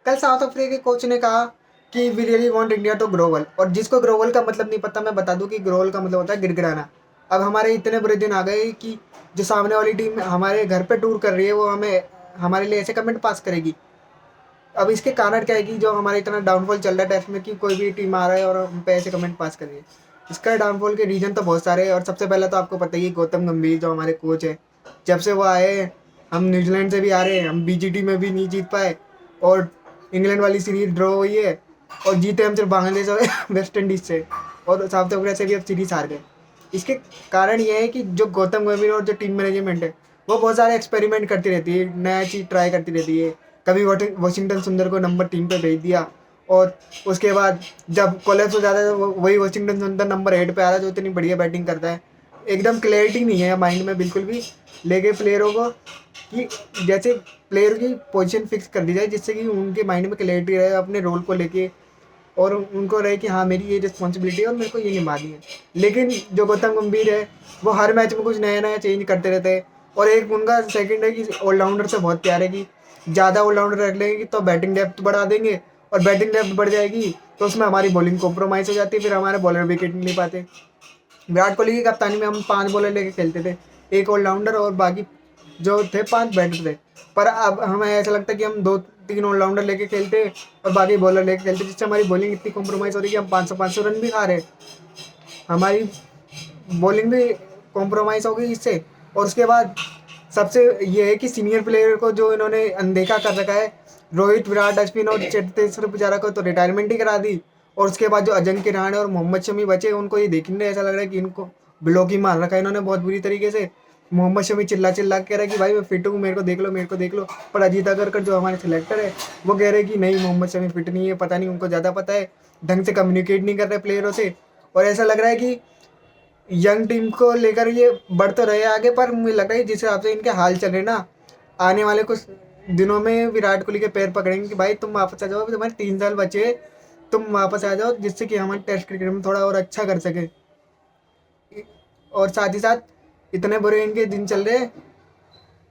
कल south Africa के coach ने कहा कि we really want India to grow well, और जिसको ग्रोवल का मतलब नहीं पता मैं बता दूं कि ग्रोवल का मतलब होता है गिड़गिड़ाना। अब हमारे इतने बुरे दिन आ गए कि जो सामने वाली टीम हमारे घर पे टूर कर रही है वो हमें हमारे लिए ऐसे कमेंट पास करेगी। अब इसके कारण क्या है कि जो हमारा इतना डाउनफॉल चल रहा है टेस्ट में कि कोई भी टीम आ रहा है और हम पे ऐसे कमेंट पास कर रही है। इसका डाउनफॉल के रीजन तो बहुत सारे हैं, और सबसे पहले तो आपको पता ही है गौतम गंभीर जो हमारे कोच है। जब से वो आए हम न्यूजीलैंड से भी आ रहे हैं, हम बीजीटी में भी नहीं जीत पाए, और इंग्लैंड वाली सीरीज ड्रॉ हुई है, और जीते हम सिर्फ बांग्लादेश और वेस्ट इंडीज से, और साउथ अफ्रीका से भी अब सीरीज हार गए। इसके कारण ये है कि जो गौतम गंभीर और जो टीम मैनेजमेंट है वो बहुत सारे एक्सपेरिमेंट करती रहती है, नया चीज़ ट्राई करती रहती है। कभी वॉशिंगटन सुंदर को नंबर 3 पे भेज दिया, और उसके बाद जब कोलैप्स हो जाता है तो वही वॉशिंगटन सुंदर नंबर 8 पे आ रहा है जो इतनी बढ़िया बैटिंग करता है। एकदम क्लैरिटी नहीं है माइंड में बिल्कुल भी, लेके प्लेयरों को कि जैसे प्लेयर की पोजीशन फिक्स कर दी जाए जिससे कि उनके माइंड में क्लैरिटी रहे अपने रोल को लेके, और उनको रहे कि हाँ मेरी ये रिस्पॉन्सिबिलिटी है और मेरे को ये निभानी है। लेकिन जो गौतम गंभीर है वो हर मैच में कुछ नया नया चेंज करते रहते हैं, और एक उनका सेकंड है कि ऑलराउंडर से बहुत प्यार है कि ज़्यादा ऑलराउंडर रख लेंगे तो बैटिंग डेप्थ बढ़ा देंगे, और बैटिंग डेप्थ बढ़ जाएगी तो उसमें हमारी बॉलिंग कॉम्प्रोमाइज़ हो जाती है, फिर हमारे बॉलर विकेट नहीं ले पाते। विराट कोहली की कप्तानी में हम 5 बॉलर लेके खेलते थे, एक ऑलराउंडर और बाकी जो थे 5 बैटर थे। पर अब हमें ऐसा लगता है कि हम 2-3 ऑलराउंडर लेके खेलते और बाकी बॉलर लेके खेलते, जिससे हमारी बॉलिंग इतनी कॉम्प्रोमाइज़ हो रही है कि हम 500-500 रन भी खा रहे हैं। हमारी बॉलिंग भी कॉम्प्रोमाइज़ हो गई इससे। और उसके बाद सबसे ये है कि सीनियर प्लेयर को जो इन्होंने अनदेखा कर रखा है, रोहित, विराट, अश्विन और चेतेश्वर पुजारा को तो रिटायरमेंट ही करा दी, और उसके बाद जो अजिंक्य रहाणे और मोहम्मद शमी बचे उनको ये देखने ऐसा लग रहा है कि इनको ब्लॉक ही मार रखा है इन्होंने बहुत बुरी तरीके से। मोहम्मद शमी चिल्ला चिल्ला के कह रहा है कि भाई मैं फिट हूँ, मेरे को देख लो, मेरे को देख लो। पर अजीत अगरकर जो हमारे सिलेक्टर है वो कह रहे हैं कि नहीं, मोहम्मद शमी फिट नहीं है, पता नहीं उनको ज़्यादा पता है, ढंग से कम्युनिकेट नहीं कर रहे प्लेयरों से। और ऐसा लग रहा है कि यंग टीम को लेकर ये बढ़ तो रहे आगे, पर मुझे लग रहा है जिस हिसाब से इनके हाल चल रहे ना, आने वाले कुछ दिनों में विराट कोहली के पैर पकड़ेंगे कि भाई तुम वापस आ जाओ, अभी तुम्हारे 3 साल बचे, तुम वापस आ जाओ जिससे कि हमारे टेस्ट क्रिकेट में थोड़ा और अच्छा कर सके। और साथ ही साथ इतने बुरे इनके दिन चल रहे हैं,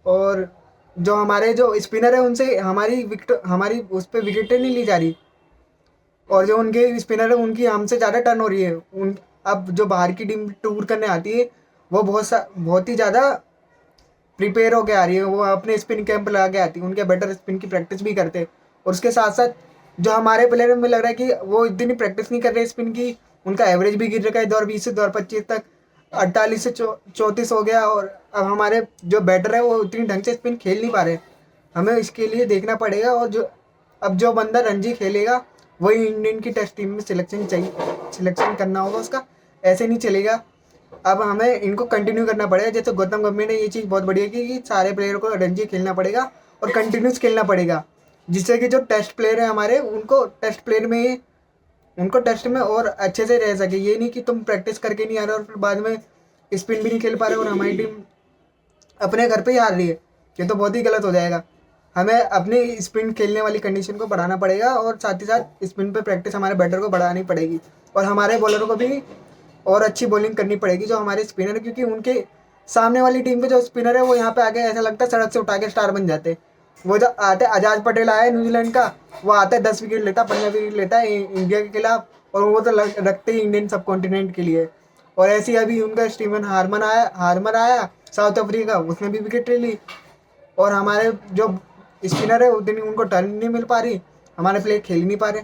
और जो हमारे जो स्पिनर है उनसे हमारी विकेट, हमारी उस पर विकेटें नहीं ली जा रही, और जो उनके स्पिनर है उनकी हमसे ज़्यादा टर्न हो रही है। उन अब जो बाहर की टीम टूर करने आती है वो बहुत ही ज़्यादा प्रिपेयर होके आ रही है, वो अपने स्पिन कैंप लगा के आती है, उनके बेटर स्पिन की प्रैक्टिस भी करते हैं। और उसके साथ साथ जो हमारे प्लेयर में लग रहा है कि वो इतनी प्रैक्टिस नहीं कर रहे स्पिन की, उनका एवरेज भी गिर रखा है 2020 से 2025 तक 48 से 34 हो गया, और अब हमारे जो बैटर है वो उतनी ढंग से स्पिन खेल नहीं पा रहे। हमें इसके लिए देखना पड़ेगा, और जो अब जो बंदा रणजी खेलेगा वही इंडियन की टेस्ट टीम में सिलेक्शन चाहिए, सिलेक्शन करना होगा उसका, ऐसे नहीं चलेगा। अब हमें इनको कंटिन्यू करना पड़ेगा, जैसे गौतम गंभीर ने ये चीज़ बहुत बढ़िया की कि सारे प्लेयर को रणजी खेलना पड़ेगा और कंटिन्यूस खेलना पड़ेगा, जिससे कि जो टेस्ट प्लेयर है हमारे उनको टेस्ट प्लेयर में ही उनको टेस्ट में और अच्छे से रह सके। ये नहीं कि तुम प्रैक्टिस करके नहीं आ रहे और फिर बाद में स्पिन भी नहीं खेल पा रहे और हमारी टीम अपने घर पे ही हार रही है, ये तो बहुत ही गलत हो जाएगा। हमें अपनी स्पिन खेलने वाली कंडीशन को बढ़ाना पड़ेगा, और साथ ही साथ स्पिन पे प्रैक्टिस हमारे बैटर को बढ़ानी पड़ेगी, और हमारे बॉलरों को भी और अच्छी बॉलिंग करनी पड़ेगी जो हमारे स्पिनर है, क्योंकि उनके सामने वाली टीम के जो स्पिनर है वो यहाँ पे आके ऐसा लगता है सड़क से उठा के स्टार बन जाते। वो जो आते, अजाज पटेल आया है न्यूजीलैंड का, वो आता है 10 विकेट लेता, 15 विकेट लेता है इंडिया के खिलाफ, और वो तो रखते ही इंडियन सब कॉन्टिनेंट के लिए। और ऐसे ही अभी उनका स्टीवन हार्मर आया साउथ अफ्रीका, उसने भी विकेट ले ली, और हमारे जो स्पिनर है उतनी उनको टर्न नहीं मिल पा रही, हमारे प्लेयर खेल नहीं पा रहे।